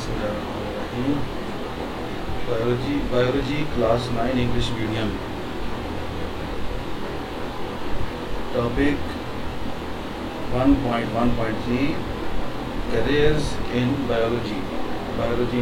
Bismillahirrahmanirrahim. Biology class 9 English medium. Topic 1.1.3 careers in biology. Biology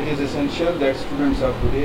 It is essential that students of today,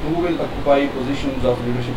who will occupy positions of leadership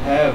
have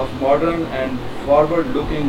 of modern and forward looking,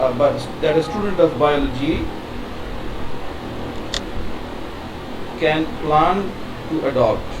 a student of biology can plan to adopt.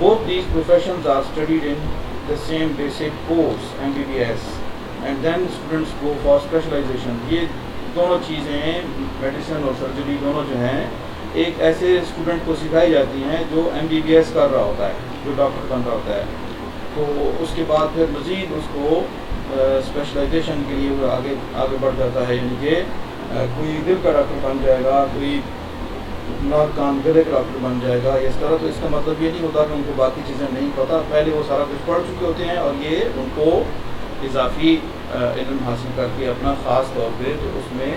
Both these professions are studied in the same basic course, MBBS, and then students کو for specialisation. یہ دونوں چیزیں medicine اور surgery دونوں جو ہیں ایک ایسے اسٹوڈنٹ کو سکھائی جاتی ہیں جو MBBS کر رہا ہوتا ہے, جو ڈاکٹر بن رہا ہوتا ہے. تو اس کے بعد پھر مزید اس کو اسپیشلائزیشن کے لیے وہ آگے بڑھ جاتا ہے, یعنی کہ کوئی دل کا ڈاکٹر بن جائے گا, کوئی ناک کان گلے کا ڈاکٹر بن جائے گا اس طرح. تو اس کا مطلب یہ نہیں ہوتا کہ ان کو باقی چیزیں نہیں پتہ, پہلے وہ سارا کچھ پڑھ چکے ہوتے ہیں اور یہ ان کو اضافی علم حاصل کر کے اپنا خاص طور پہ تو اس میں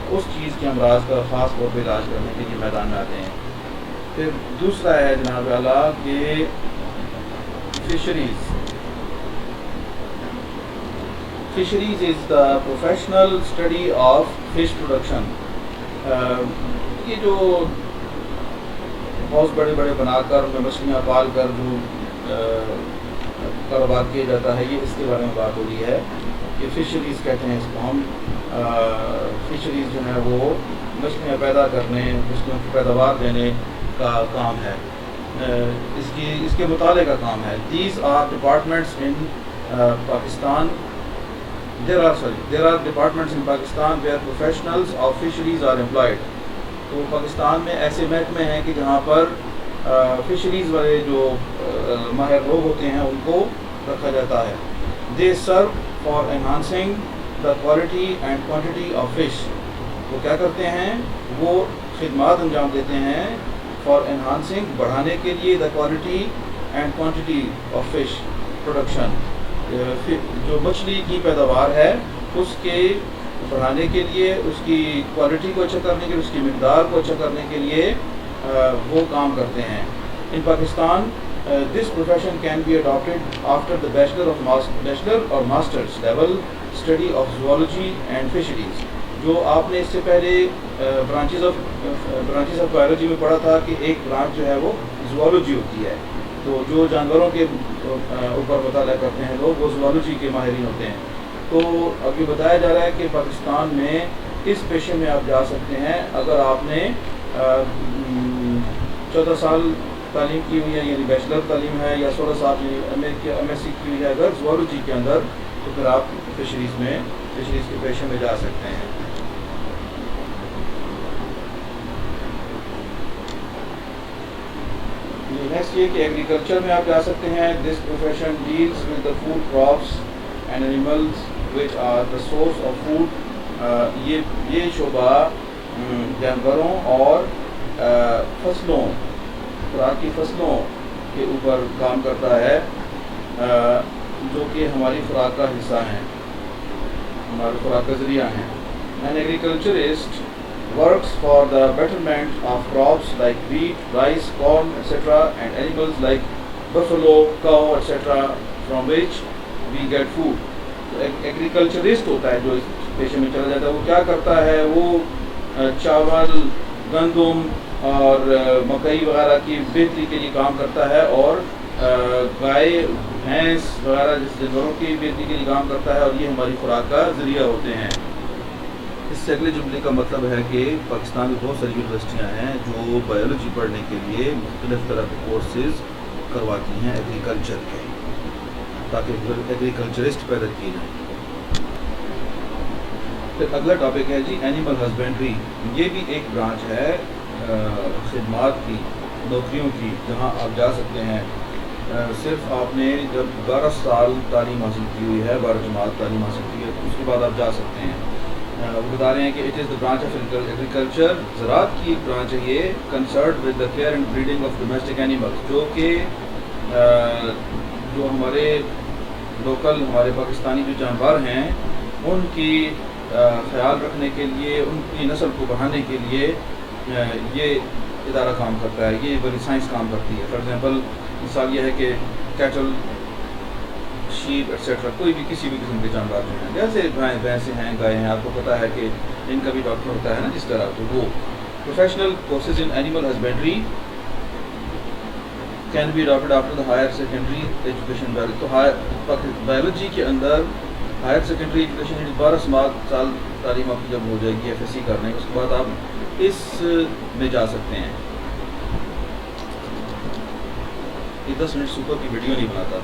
اس چیز کے امراض کا خاص طور پہ علاج کرنے کے لیے میدان میں آتے ہیں. پھر دوسرا ہے جناب اعلیٰ کہ fisheries. Fisheries is the professional study of fish production. یہ جو بہت بڑے بڑے بنا کر ان میں مچھلیاں پال کر جو کاروبار کیا جاتا ہے, یہ اس کے بارے میں بات ہو رہی ہے کہ فشریز کہتے ہیں اس کو ہم. فشریز جو ہے وہ مچھلیاں پیدا کرنے, مچھلیوں کی پیداوار دینے کا کام ہے, اس کے مطالعے کا کام ہے. These are departments in Pakistan. There are departments in Pakistan where professionals of fisheries are employed. تو پاکستان میں ایسے محکمے ہیں کہ جہاں پر فشریز والے جو ماہر لوگ ہوتے ہیں ان کو رکھا جاتا ہے. They serve for enhancing the quality and quantity of fish. وہ کیا کرتے ہیں, وہ خدمات انجام دیتے ہیں for enhancing, بڑھانے کے لیے, the quality and quantity of fish production. جو مچھلی کی پیداوار ہے اس کے بڑھانے کے لیے, اس کی کوالٹی کو اچھا کرنے کے لیے, اس کی مقدار کو اچھا کرنے کے لیے وہ کام کرتے ہیں. In Pakistan this profession can be adapted after the bachelor اور masters level study of zoology and fisheries. جو آپ نے اس سے پہلے برانچز آف بایولوجی میں پڑھا تھا کہ ایک برانچ جو ہے وہ زوالوجی ہوتی ہے, تو جو جانوروں کے اوپر مطالعہ کرتے ہیں لوگ وہ زوالوجی کے ماہرین ہوتے ہیں. تو اب یہ بتایا جا رہا ہے کہ پاکستان میں اس پیشے میں آپ جا سکتے ہیں اگر آپ نے 14 سال تعلیم کی ہوئی ہے, یعنی بیچلر تعلیم ہے, یا 16 سال ایم ایس سی کی ہوئی ہے اگر زوالوجی کے اندر, تو پھر آپ فشریز کے پیشے میں جا سکتے ہیں. نیکسٹ یہ کہ ایگریکلچر میں آپ جا سکتے ہیں. This profession deals with the food crops and animals which are the source of food. یہ شعبہ جانوروں اور فصلوں, خوراکی فصلوں کے اوپر کام کرتا ہے جو کہ ہماری خوراک کا حصہ ہیں, ہماری خوراک کا ذریعہ ہیں. An agriculturist works for the betterment of crops like wheat, rice, corn, etc. and animals like buffalo, cow, etc. from which we get food. Agriculturist ہوتا ہے جو اس پیشے میں چلا جاتا ہے, وہ کیا کرتا ہے, وہ چاول, گندم اور مکئی وغیرہ کی بہتری کے لیے کام کرتا ہے, اور گائے, بھینس وغیرہ جس جانوروں کی بہتری کے لیے کام کرتا ہے, اور یہ ہماری خوراک کا ذریعہ ہوتے ہیں. اس سے اگلے جملے کا مطلب ہے کہ پاکستان میں بہت ساری یونیورسٹیاں ہیں جو بایولوجی پڑھنے کے لیے مختلف طرح کے کورسز کرواتی ہیں ایگریکلچر کے, تاکہ ایگریکلچرسٹ پیدا کیے جائیں. پھر اگلا ٹاپک ہے جی اینیمل ہسبینڈری. یہ بھی ایک برانچ ہے خدمات کی, نوکریوں کی, جہاں آپ جا سکتے ہیں. صرف آپ نے جب 12 سال تعلیم حاصل کی ہوئی ہے, 12 جماعت تعلیم حاصل کی ہے, تو اس کے بعد آپ جا سکتے ہیں. وہ بتا رہے ہیں کہ it is the branch of agriculture. زراعت کی ایک برانچ ہے یہ, concerned with the care and breeding of domestic animals. جو کہ جو ہمارے لوکل, ہمارے پاکستانی جو جانور ہیں ان کی خیال رکھنے کے لیے, ان کی نسل کو بڑھانے کے لیے یہ ادارہ کام کرتا ہے, یہ بڑی سائنس کام کرتی ہے. فار ایگزامپل مثال یہ ہے کہ کیٹل, شیپ ایٹسیٹرا, کوئی بھی کسی بھی قسم کے جانور جو ہیں, جیسے بھینسیں ہیں, گائے ہیں, آپ کو پتہ ہے کہ ان کا بھی ڈاکٹر ہوتا ہے نا جس طرح. تو وہ professional courses in animal husbandry can be adapted after the higher secondary education. تو بایولوجی کے اندر ہائر سیکنڈری ایجوکیشن 12 سال تعلیم آپ کی جب ہو جائے گی FSC کرنے, اس کے بعد آپ اس میں جا سکتے ہیں. یہ 10 منٹ سپر کی ویڈیو نہیں بناتا.